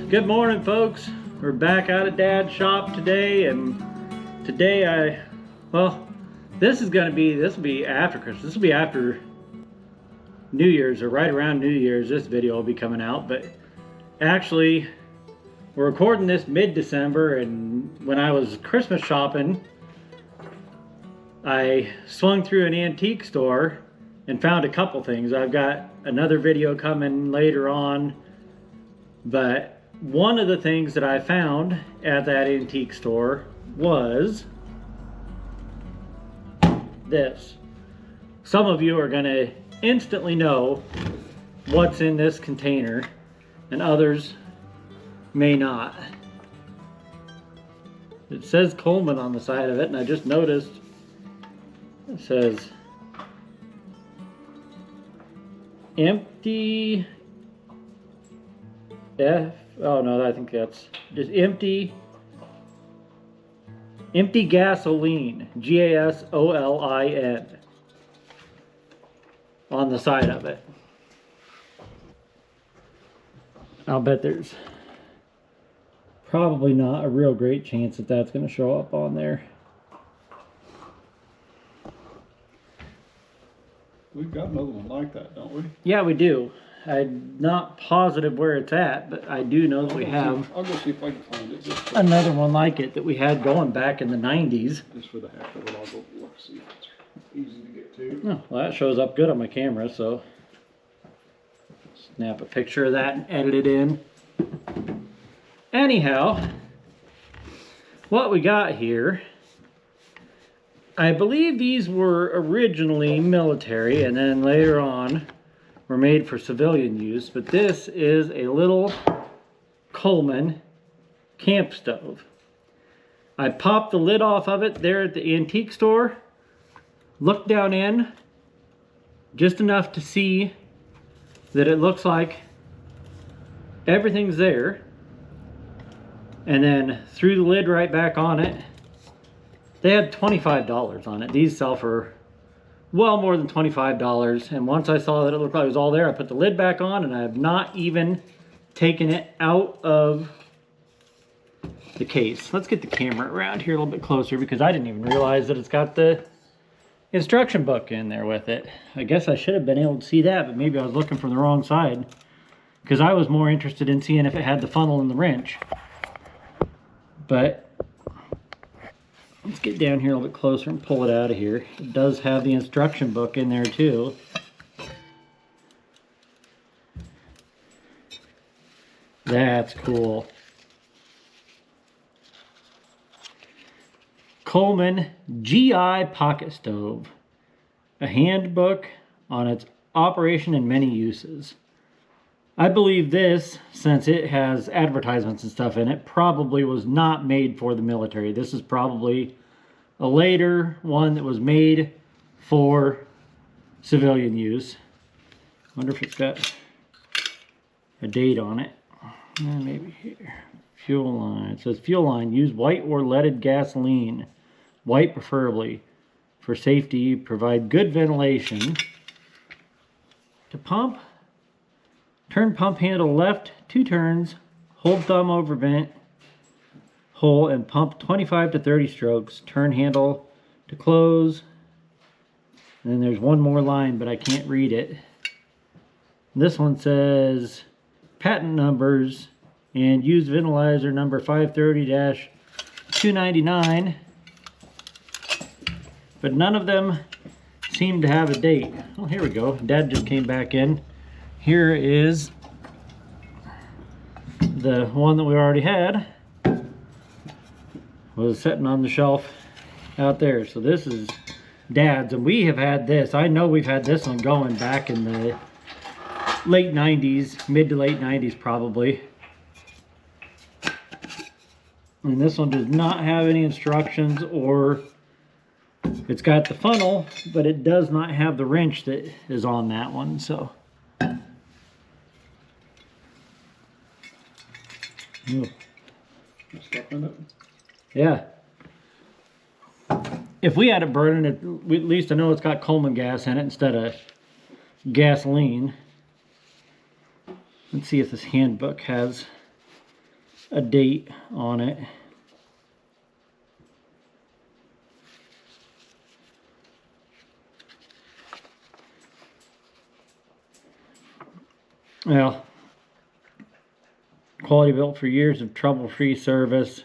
Good morning, folks. We're back out at Dad's shop today, and today this will be after Christmas. This will be after New Year's, or right around New Year's. This video will be coming out, but actually, we're recording this mid-December, and when I was Christmas shopping, I swung through an antique store and found a couple things. I've got another video coming later on, but one of the things that I found at that antique store was this. Some of you are going to instantly know what's in this container, and others may not. It says Coleman on the side of it, and I just noticed it says empty oh no, I think that's just empty gasoline, GASOLIN, on the side of it. I'll bet there's probably not a real great chance that that's going to show up on there. We've got another one like that, don't we? Yeah, we do. I'm not positive where it's at, but I do know that we have. I'll go see if I can find it. Another one like it that we had going back in the 90s. Just for the heck of it, I'll go look, see if it's easy to get to. Oh, well, that shows up good on my camera, so snap a picture of that and edit it in. Anyhow, what we got here, I believe these were originally military and then later on were made for civilian use, but this is a little Coleman camp stove. I popped the lid off of it there at the antique store, looked down in just enough to see that it looks like everything's there, and then threw the lid right back on it. They had $25 on it. These sell for well more than $25, and once I saw that it looked like it was all there, I put the lid back on, and I have not even taken it out of the case. Let's get the camera around here a little bit closer, because I didn't even realize that it's got the instruction book in there with it. I guess I should have been able to see that, but maybe I was looking from the wrong side, because I was more interested in seeing if it had the funnel and the wrench. But let's get down here a little bit closer and pull it out of here. It does have the instruction book in there too. That's cool. Coleman GI Pocket Stove. A handbook on its operation and many uses. I believe this, since it has advertisements and stuff in it, probably was not made for the military. This is probably a later one that was made for civilian use. Wonder if it's got a date on it. Maybe here. Fuel line. It says fuel line. Use white or leaded gasoline. White preferably. For safety, provide good ventilation. To pump, turn pump handle left 2 turns, hold thumb over vent hole and pump 25 to 30 strokes. Turn handle to close. And then there's one more line, but I can't read it. This one says patent numbers and use ventilizer number 530-299. But none of them seem to have a date. Oh, here we go. Dad just came back in. Here is the one that we already had. Was sitting on the shelf out there. So this is Dad's, and we have had this. I know we've had this one going back in the late 90s, mid to late 90s probably. And this one does not have any instructions, or it's got the funnel, but it does not have the wrench that is on that one. So Stuff in it. yeah. If we had it burning, at least I know it's got Coleman gas in it instead of gasoline. Let's see if this handbook has a date on it. Well, quality built for years of trouble-free service.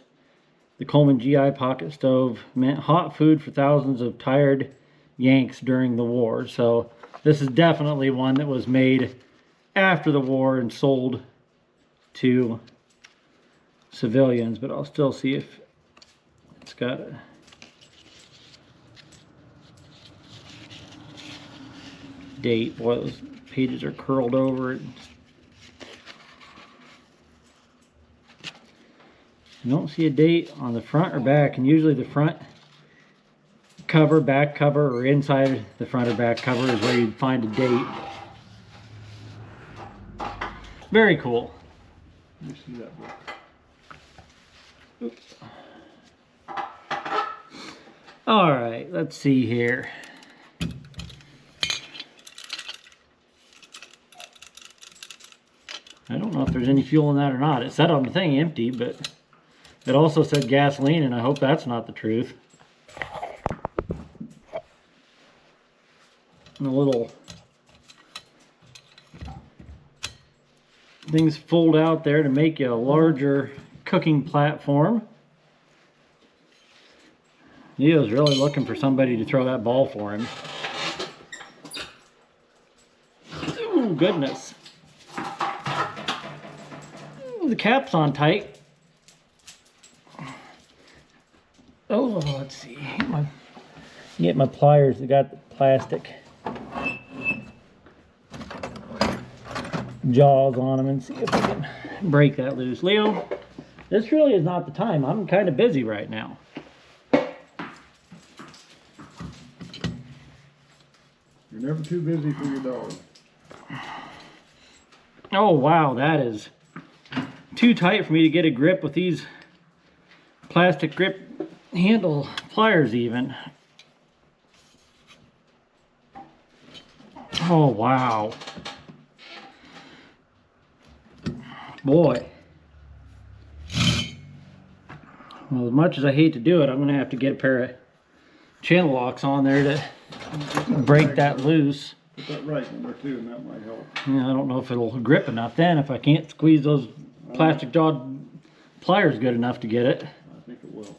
The Coleman GI pocket stove meant hot food for thousands of tired Yanks during the war. So this is definitely one that was made after the war and sold to civilians, but I'll still see if it's got a date. Boy, those pages are curled over. I don't see a date on the front or back, and usually the front cover, back cover, or inside the front or back cover is where you'd find a date. Very cool. Let me see that book. Oops. All right, let's see here. I don't know if there's any fuel in that or not. It said on the thing empty, but it also said gasoline, and I hope that's not the truth. And the little things fold out there to make you a larger cooking platform. Neo's really looking for somebody to throw that ball for him. Ooh, goodness. Ooh, the cap's on tight. Oh, let's see. Get my pliers that got the plastic jaws on them and see if I can break that loose. Leo, this really is not the time. I'm kind of busy right now. You're never too busy for your dog. Oh wow, that is too tight for me to get a grip with these plastic grip handle pliers even. Oh wow. Boy. Well, as much as I hate to do it, I'm going to have to get a pair of channel locks on there to break that loose. Put that right in there too, and that might help. Yeah, I don't know if it'll grip enough then, if I can't squeeze those plastic jawed pliers good enough to get it. I think it will.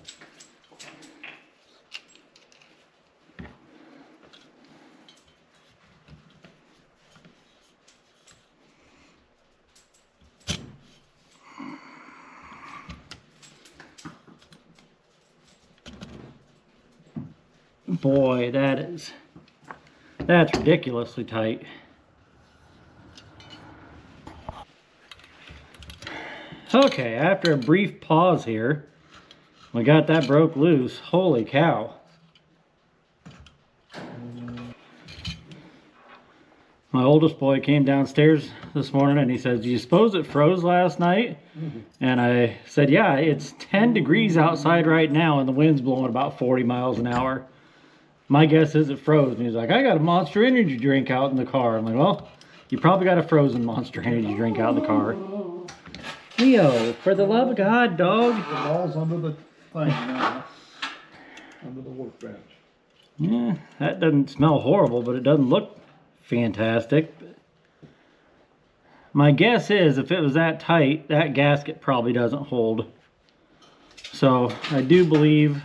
Boy, that's ridiculously tight. Okay, after a brief pause here, we got that broke loose. Holy cow. My oldest boy came downstairs this morning and he says, "Do you suppose it froze last night?" And I said, "Yeah, it's 10 degrees outside right now and the wind's blowing about 40 miles an hour. My guess is it froze." And he's like, "I got a Monster Energy drink out in the car." I'm like, "Well, you probably got a frozen Monster Energy drink out in the car." Leo, for the love of God, dog. The ball's under the thing now. Under the workbench. Yeah, that doesn't smell horrible, but it doesn't look fantastic. My guess is if it was that tight, that gasket probably doesn't hold. So I do believe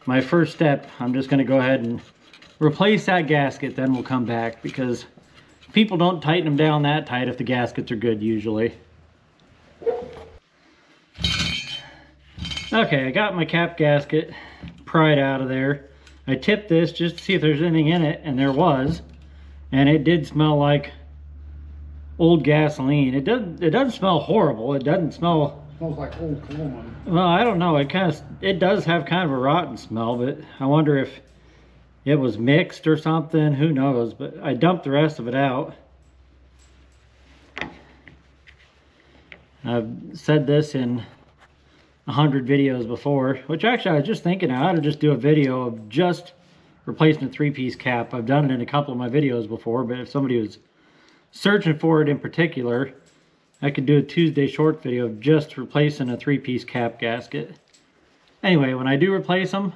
my first step, I'm just going to go ahead and replace that gasket, then we'll come back, because people don't tighten them down that tight if the gaskets are good usually. Okay, I got my cap gasket pried out of there. I tipped this just to see if there's anything in it, and there was. And it did smell like old gasoline. It doesn't smell horrible. It doesn't smell... Smells like old Coleman. Well, I don't know. It does have kind of a rotten smell, but I wonder if it was mixed or something. Who knows? But I dumped the rest of it out. I've said this in 100 videos before, which actually I was just thinking I ought to just do a video of just replacing a 3-piece cap. I've done it in a couple of my videos before, but if somebody was searching for it in particular, I could do a Tuesday short video of just replacing a 3-piece cap gasket. Anyway, when I do replace them,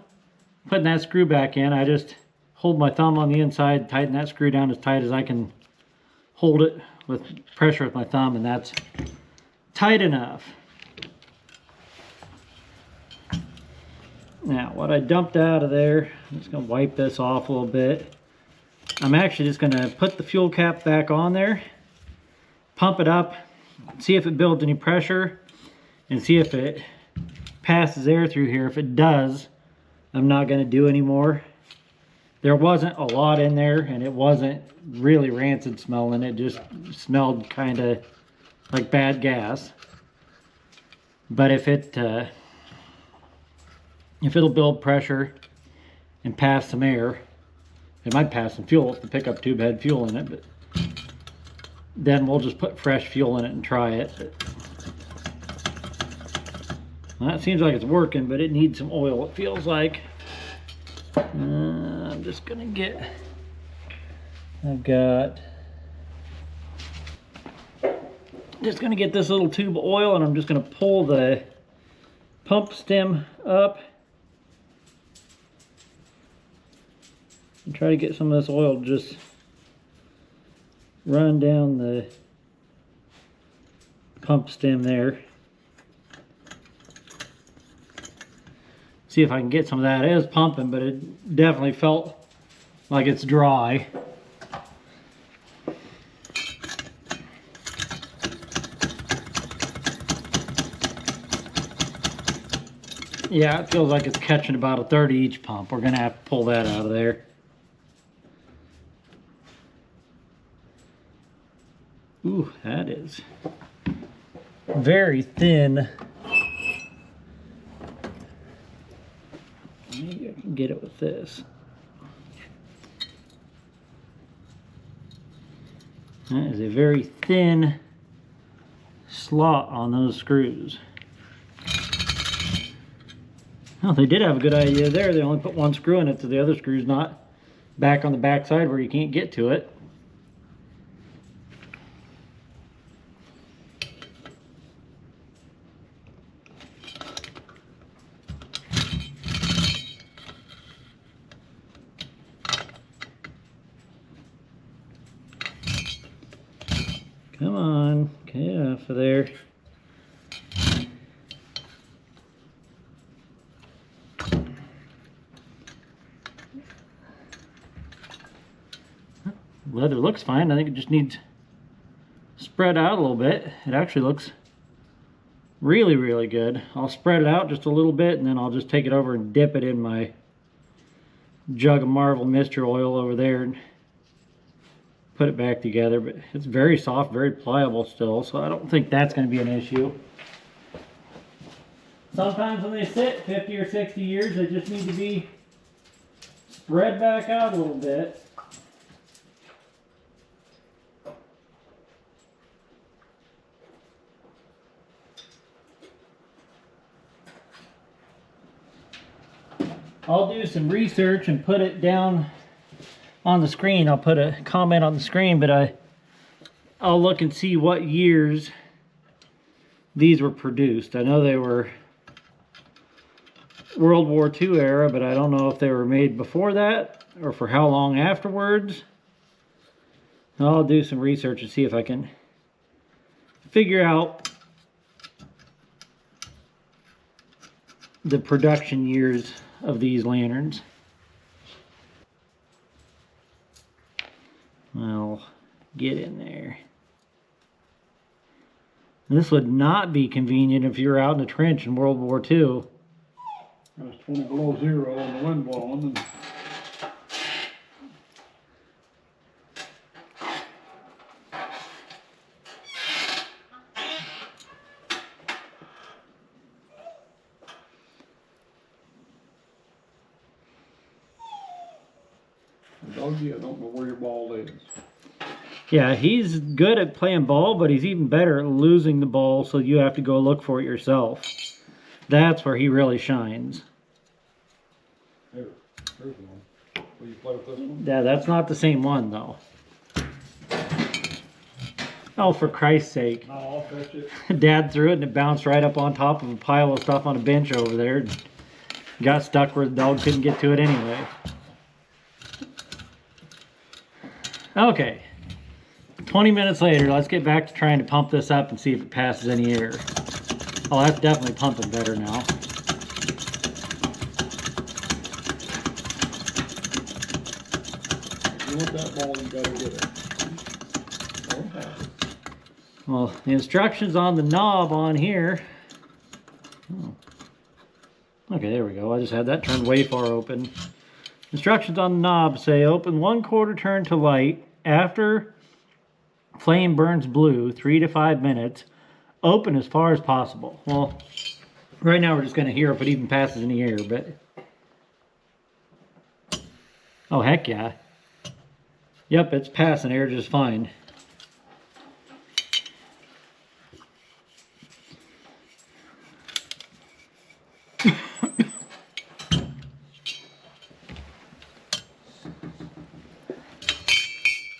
putting that screw back in, I just hold my thumb on the inside, tighten that screw down as tight as I can hold it with pressure with my thumb, and that's tight enough. Now, what I dumped out of there, I'm just going to wipe this off a little bit. I'm actually just going to put the fuel cap back on there, pump it up, see if it builds any pressure, and see if it passes air through here. If it does, I'm not going to do any more. There wasn't a lot in there, and it wasn't really rancid smelling. It just smelled kind of like bad gas. But if it'll build pressure and pass some air, it might pass some fuel if the pickup tube had fuel in it, but then we'll just put fresh fuel in it and try it. Well, that seems like it's working, but it needs some oil, it feels like. I'm just gonna get, just gonna get this little tube of oil, and I'm just gonna pull the pump stem up and try to get some of this oil just run down the pump stem there. See if I can get some of that. It is pumping, but it definitely felt like it's dry. Yeah, it feels like it's catching about a third of each pump. We're gonna have to pull that out of there. Ooh, that is very thin. Maybe I can get it with this. That is a very thin slot on those screws. Well, they did have a good idea there. They only put one screw in it, so the other screw's not back on the back side where you can't get to it. Come on, get off of there. Leather looks fine. I think it just needs spread out a little bit. It actually looks really, really good. I'll spread it out just a little bit, and then I'll just take it over and dip it in my jug of Marvel Mister oil over there and put it back together. But it's very soft, very pliable still, so I don't think that's going to be an issue. Sometimes when they sit 50 or 60 years, they just need to be spread back out a little bit. I'll do some research and put it down on the screen. I'll put a comment on the screen, but I'll look and see what years these were produced. I know they were World War II era, but I don't know if they were made before that or for how long afterwards. I'll do some research and see if I can figure out the production years of these lanterns. Well, get in there. This would not be convenient if you're out in the trench in World War II. It was 20 below zero and the wind blowing, and doggy, I don't know where your ball is. Yeah, he's good at playing ball, but he's even better at losing the ball, so you have to go look for it yourself. That's where he really shines. Here's one. Will you play with this one? Yeah, that's not the same one, though. Oh, for Christ's sake. No, I'll fetch it. Dad threw it and it bounced right up on top of a pile of stuff on a bench over there. Got stuck where the dog couldn't get to it anyway. Okay. 20 minutes later, let's get back to trying to pump this up and see if it passes any air. Oh, that's definitely pumping better now. If you want that ball, you gotta get it. Okay. Well, the instructions on the knob on here. Oh. Okay, there we go. I just had that turned way far open. Instructions on the knob say open 1/4 turn to light. After flame burns blue, 3 to 5 minutes. Open as far as possible. Well, right now we're just going to hear if it even passes any air, but... Oh, heck yeah. Yep, it's passing air just fine.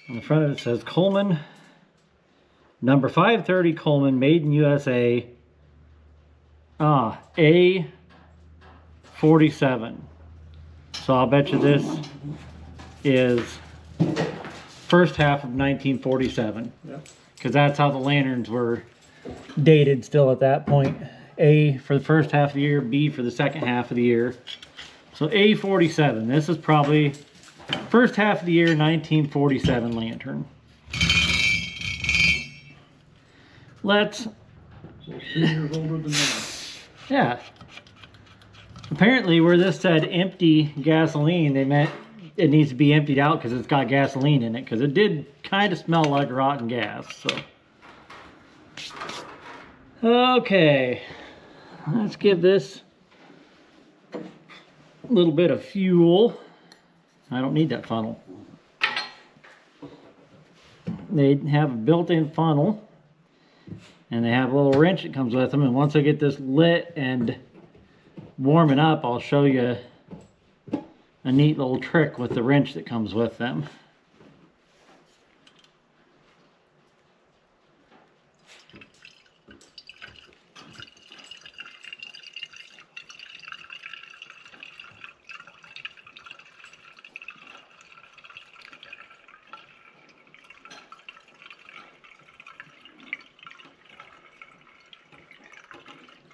On the front of it says Coleman, number 530 Coleman, made in USA. A47. So I'll bet you this is first half of 1947. Yeah. Because that's how the lanterns were dated still at that point. A for the first half of the year, B for the second half of the year. So A47. This is probably first half of the year 1947 lantern. Let's... So 3 years older than that. Yeah. Apparently where this said empty gasoline, they meant it needs to be emptied out because it's got gasoline in it. Because it did kind of smell like rotten gas. So. Okay. Let's give this a little bit of fuel. I don't need that funnel. They have a built-in funnel. And they have a little wrench that comes with them. And once I get this lit and warming up, I'll show you a neat little trick with the wrench that comes with them.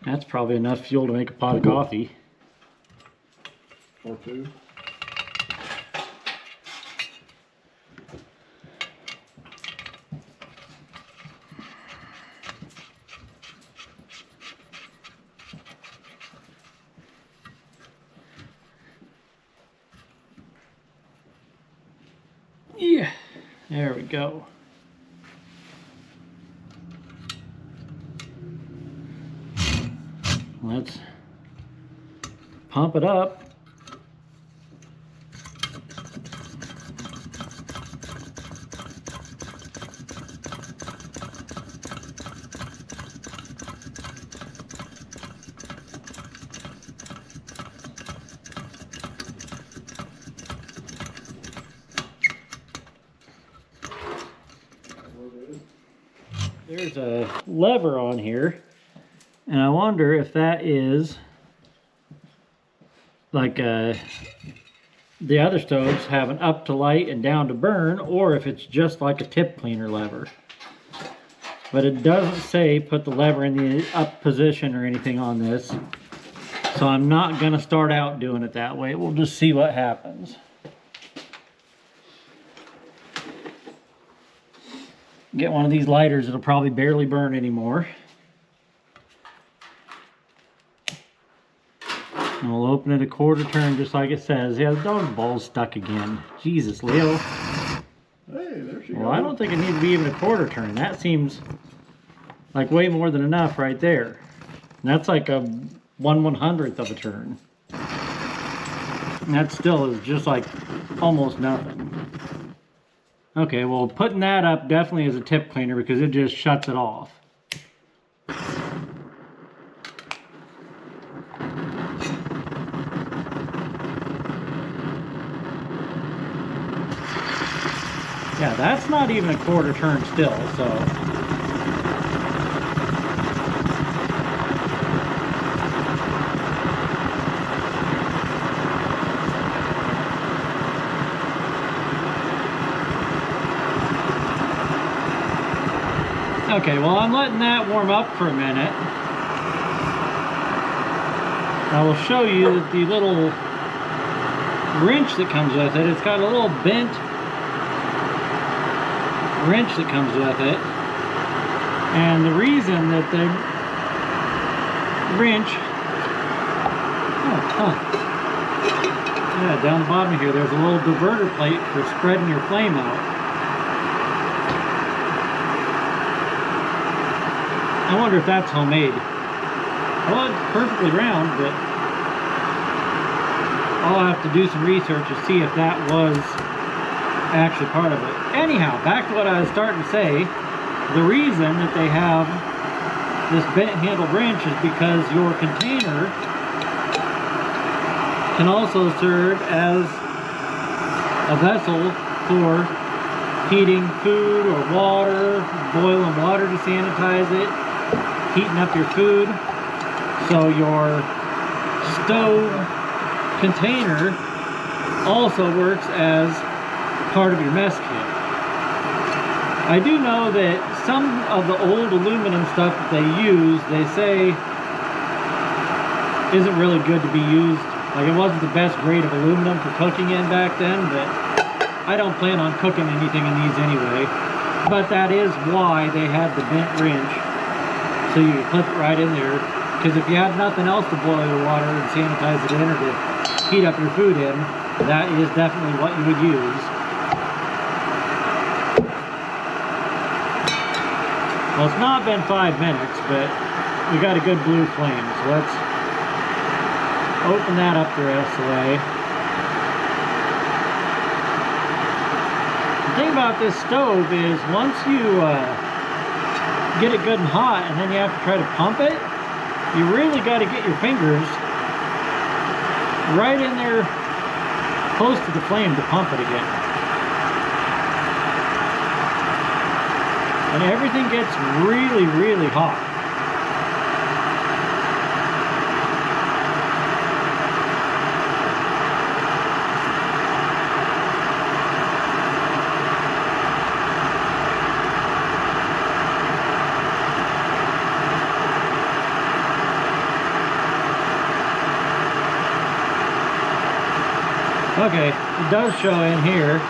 That's probably enough fuel to make a pot of coffee. Or 2. Yeah, there we go. Let's pump it up. There's a lever on here, and I wonder if that is like the other stoves have an up to light and down to burn, or if it's just like a tip cleaner lever. But it doesn't say put the lever in the up position or anything on this, so I'm not going to start out doing it that way. We'll just see what happens. Get one of these lighters, it'll probably barely burn anymore. And we'll open it a 1/4 turn just like it says. Yeah, the dog's ball's stuck again. Jesus, Leo. Hey, there she goes. Well, I don't think it needs to be even a 1/4 turn. That seems like way more than enough right there. And that's like a 1/100th of a turn. And that still is just like almost nothing. Okay, well, putting that up definitely is a tip cleaner because it just shuts it off. Yeah, that's not even a 1/4 turn still, so Okay, well, I'm letting that warm up for a minute. I will show you that the little wrench that comes with it, it's got a little bent wrench that comes with it. And the reason that the wrench, yeah, down the bottom here, there's a little diverter plate for spreading your flame out. I wonder if that's homemade. Well, it's perfectly round, but I'll have to do some research to see if that was actually part of it. Anyhow, back to what I was starting to say. The reason that they have this bent handle wrench is because your container can also serve as a vessel for heating food or water, boiling water to sanitize it, heating up your food. So your stove container also works as part of your mess kit. I do know that some of the old aluminum stuff that they use, they say isn't really good to be used. Like, it wasn't the best grade of aluminum for cooking in back then, but I don't plan on cooking anything in these anyway. But that is why they had the bent wrench, so you can clip it right in there. Because if you had nothing else to boil your water and sanitize it in, or to heat up your food in, that is definitely what you would use. Well, it's not been 5 minutes, but we got a good blue flame, so let's open that up the rest of the way. The thing about this stove is once you get it good and hot and then you have to try to pump it, you really got to get your fingers right in there close to the flame to pump it again. And everything gets really, really hot. Okay, it does show in here.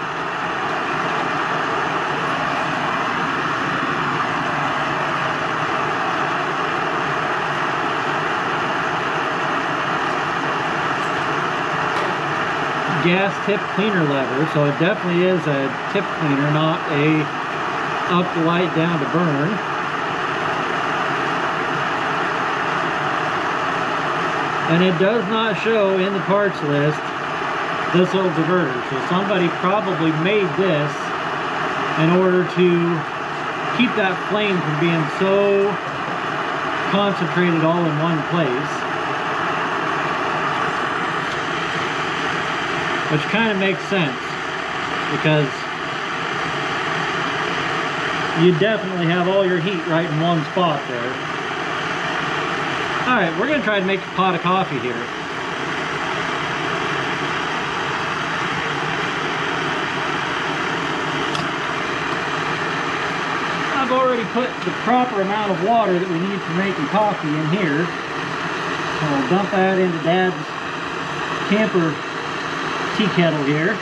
Gas tip cleaner lever, so it definitely is a tip cleaner, not a up the light down to burn. And it does not show in the parts list this little diverter, so somebody probably made this in order to keep that flame from being so concentrated all in one place. Which kind of makes sense, because you definitely have all your heat right in one spot there. Alright, we're going to try to make a pot of coffee here. I've already put the proper amount of water that we need for making coffee in here. I'll dump that into Dad's camper tea kettle here.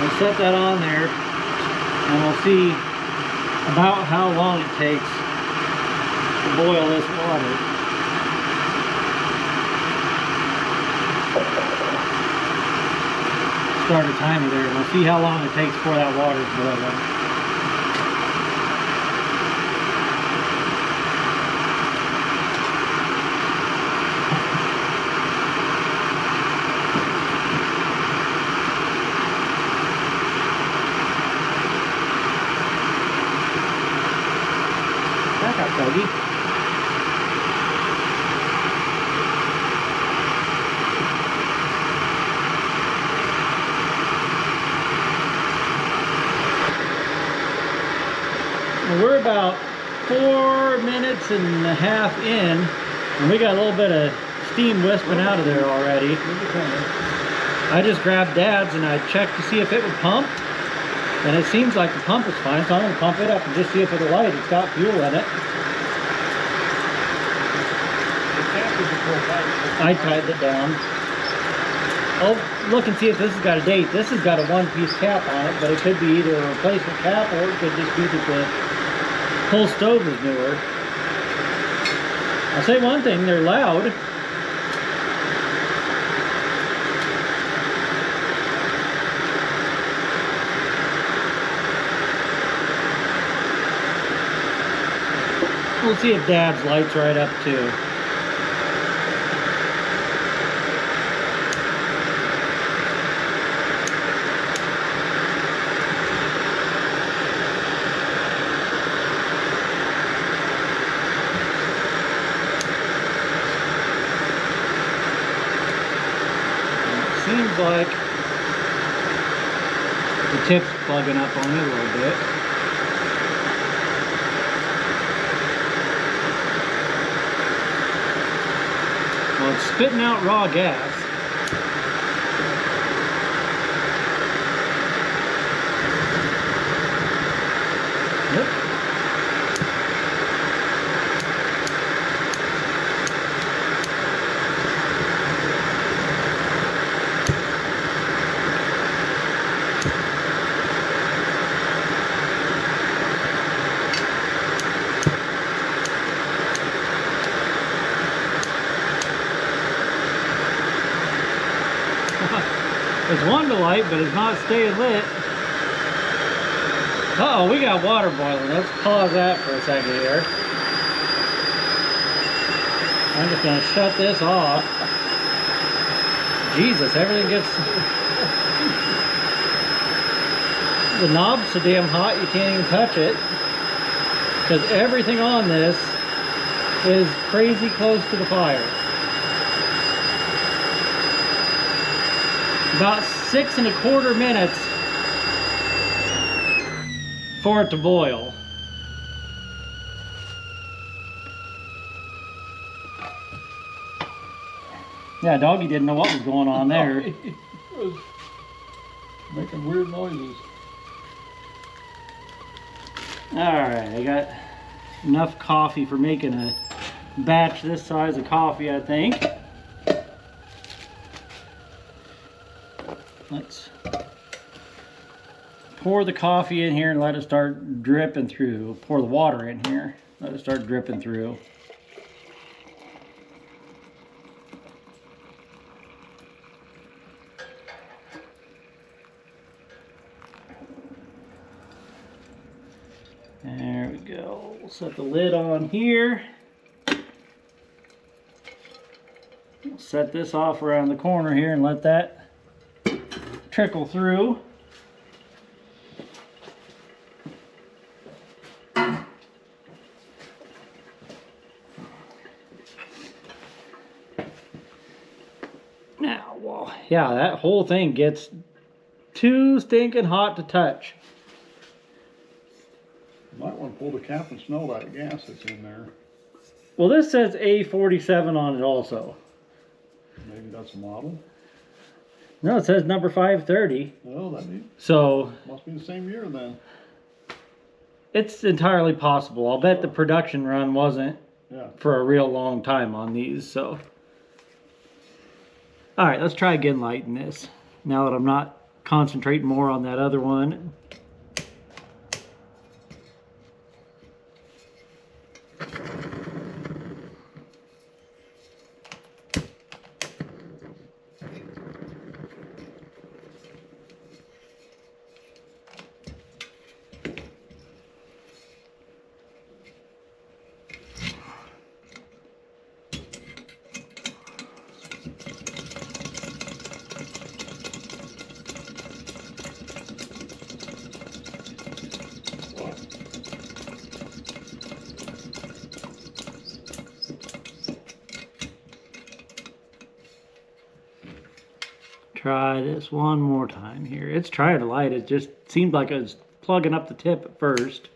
I'll set that on there and we'll see about how long it takes to boil this water. Start a timer there and we'll see how long it takes before that water is boiling. Back up, doggy. We're about 4.5 minutes in, and we got a little bit of steam wisping out of there already. I just grabbed Dad's and I checked to see if it would pump, and it seems like the pump is fine, so I'm gonna pump it up and just see if it'll light. It's got fuel in it. I tightened it down. I'll look and see if this has got a date. This has got a one-piece cap on it, but it could be either a replacement cap or it could just be that the whole stove is newer. I'll say one thing, they're loud. We'll see if Dad's lights right up too. Seems like the tip's plugging up on it a little bit. Well, it's spitting out raw gas. Yep. It's one to light, but it's not staying lit. Uh-oh, we got water boiling. Let's pause that for a second here. I'm just gonna shut this off. Jesus, everything gets... The knob's so damn hot you can't even touch it. Because everything on this is crazy close to the fire. About 6¼ minutes for it to boil. Yeah, Doggy didn't know what was going on there. He was making weird noises. Alright, I got enough coffee for making a batch this size of coffee, I think. Let's pour the coffee in here and let it start dripping through. Pour the water in here, let it start dripping through. There we go. We'll set the lid on here. We'll set this off around the corner here and let that trickle through. Now, well, yeah, that whole thing gets too stinking hot to touch. Might want to pull the cap and smell that gas that's in there. Well, this says A47 on it also. Maybe that's a model. No, it says number 530. Well, that So must be the same year then. it's entirely possible. I'll bet the production run wasn't for a real long time on these. So, all right, let's try again lighting this. Now that I'm not concentrating more on that other one. Try this one more time here. It's trying to light. It just seemed like it was plugging up the tip at first.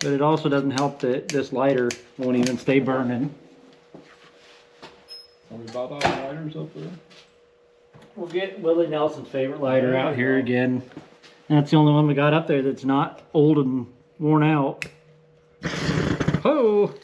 But it also doesn't help that this lighter won't even stay burning. Are we about out of lighters up there? We'll get Willie Nelson's favorite lighter out here again. That's the only one we got up there that's not old and worn out. Oh!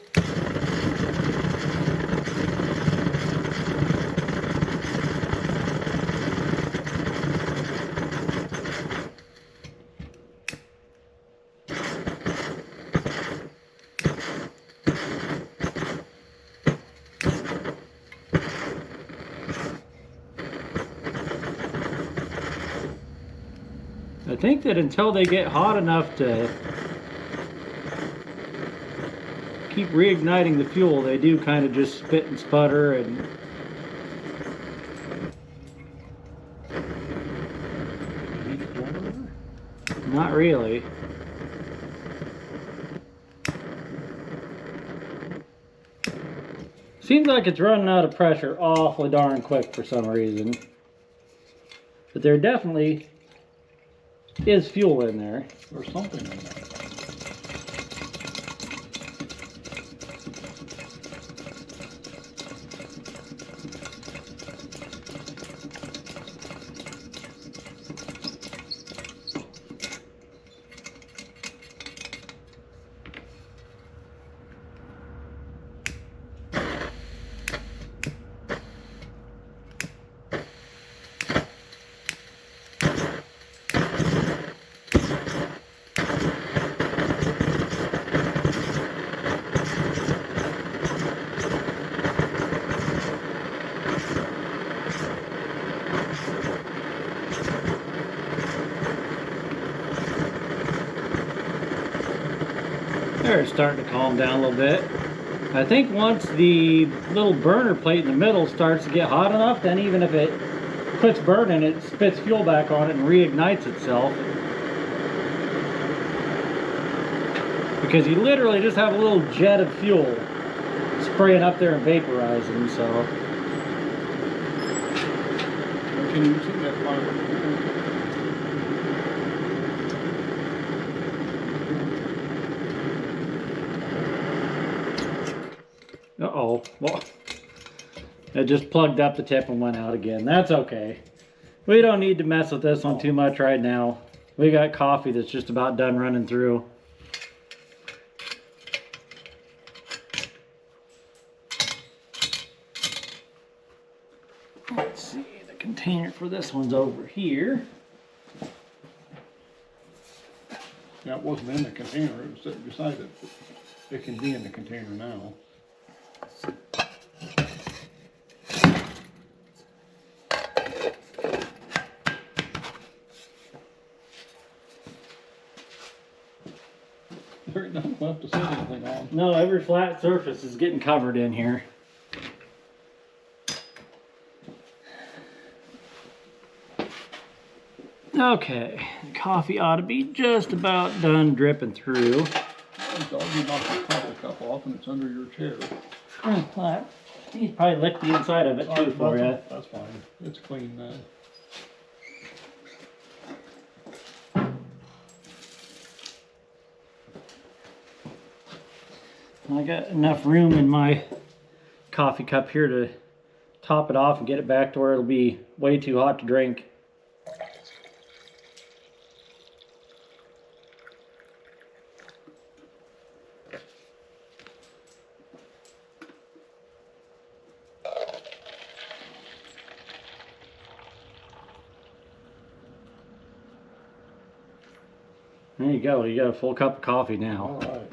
I think that until they get hot enough to keep reigniting the fuel, they do kind of just spit and sputter and not really. Seems like it's running out of pressure awfully darn quick for some reason. But there definitely is fuel in there. There's something in there. There, it's starting to calm down a little bit. I think once the little burner plate in the middle starts to get hot enough, then even if it quits burning, it spits fuel back on it and reignites itself. Because you literally just have a little jet of fuel spraying up there and vaporizing, so. Can you see that fire? Uh-oh. Well, it just plugged up the tip and went out again. That's okay. We don't need to mess with this one too much right now. We got coffee that's just about done running through. Let's see, the container for this one's over here. Yeah, it wasn't in the container, it was sitting beside it. It can be in the container now. There ain't nothing left to set anything on. No, every flat surface is getting covered in here. Okay, the coffee ought to be just about done dripping through. Dog, you knocked the coffee cup off and it's under your chair. Well, he's probably licked the inside of it too for you. That's fine. It's clean now. I got enough room in my coffee cup here to top it off and get it back to where it'll be way too hot to drink. There you go, you got a full cup of coffee now. Alright.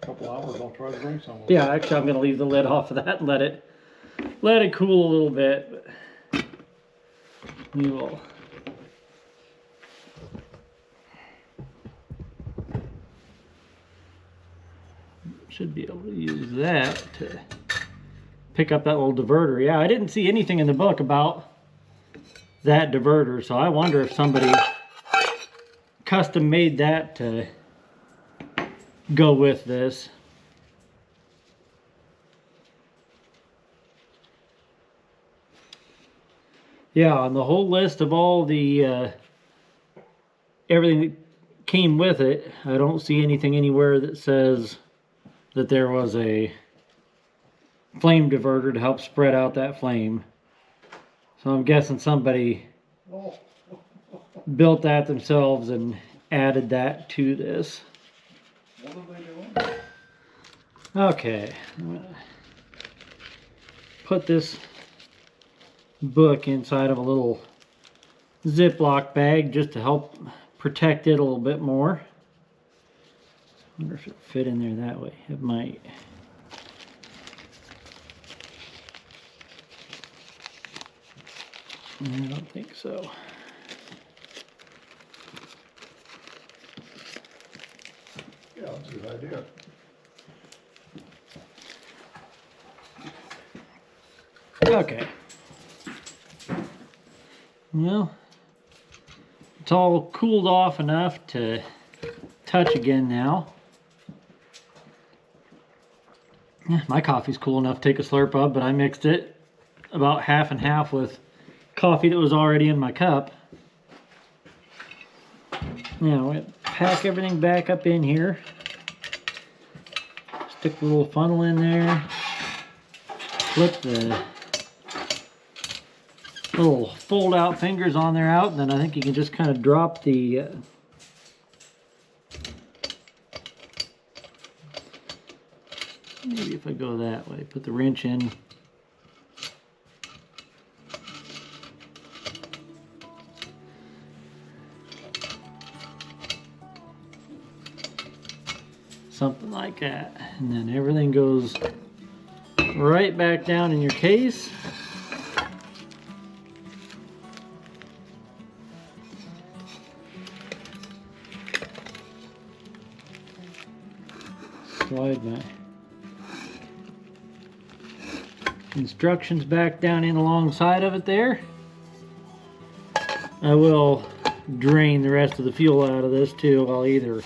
Couple hours, I'll try to drink some. Yeah, actually I'm gonna leave the lid off of that and let it cool a little bit. But we will. Should be able to use that to pick up that little diverter. Yeah, I didn't see anything in the book about that diverter, so I wonder if somebody custom made that to go with this. Yeah, on the whole list of all the everything that came with it, I don't see anything anywhere that says that there was a flame diverter to help spread out that flame. So I'm guessing somebody built that themselves and added that to this. What are they doing? Okay, I'm gonna put this book inside of a little Ziploc bag just to help protect it a little bit more. I wonder if it'll fit in there that way. It might. I don't think so. Yeah, that's a good idea. Okay. Well, it's all cooled off enough to touch again now. Yeah, my coffee's cool enough to take a slurp of, but I mixed it about half and half with coffee that was already in my cup. Now, we pack everything back up in here. Stick the little funnel in there. Flip the little fold out fingers on there out, and then I think you can just kind of drop the maybe if I go that way, put the wrench in. Something like that, and then everything goes right back down in your case. Slide my instructions back down in alongside of it there. I will drain the rest of the fuel out of this too. I'll either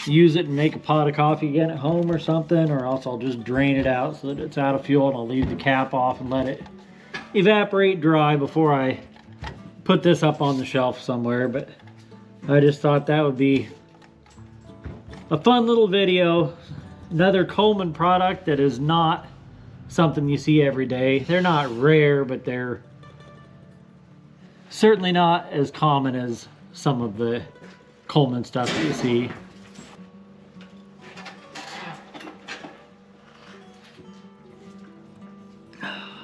use it and make a pot of coffee again at home or something, or else I'll just drain it out so that it's out of fuel, and I'll leave the cap off and let it evaporate dry before I put this up on the shelf somewhere. But I just thought that would be a fun little video. Another Coleman product that is not something you see every day. They're not rare, but they're certainly not as common as some of the Coleman stuff that you see.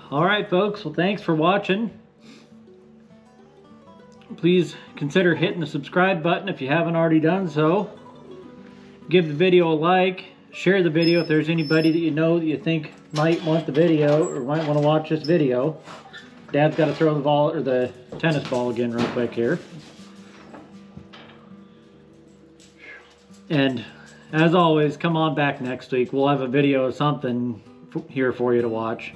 Alright folks, well thanks for watching. Please consider hitting the subscribe button if you haven't already done so. Give the video a like, share the video if there's anybody that you know that you think might want the video or might want to watch this video. Dad's got to throw the ball or the tennis ball again real quick here. And as always, come on back next week. We'll have a video of something here for you to watch.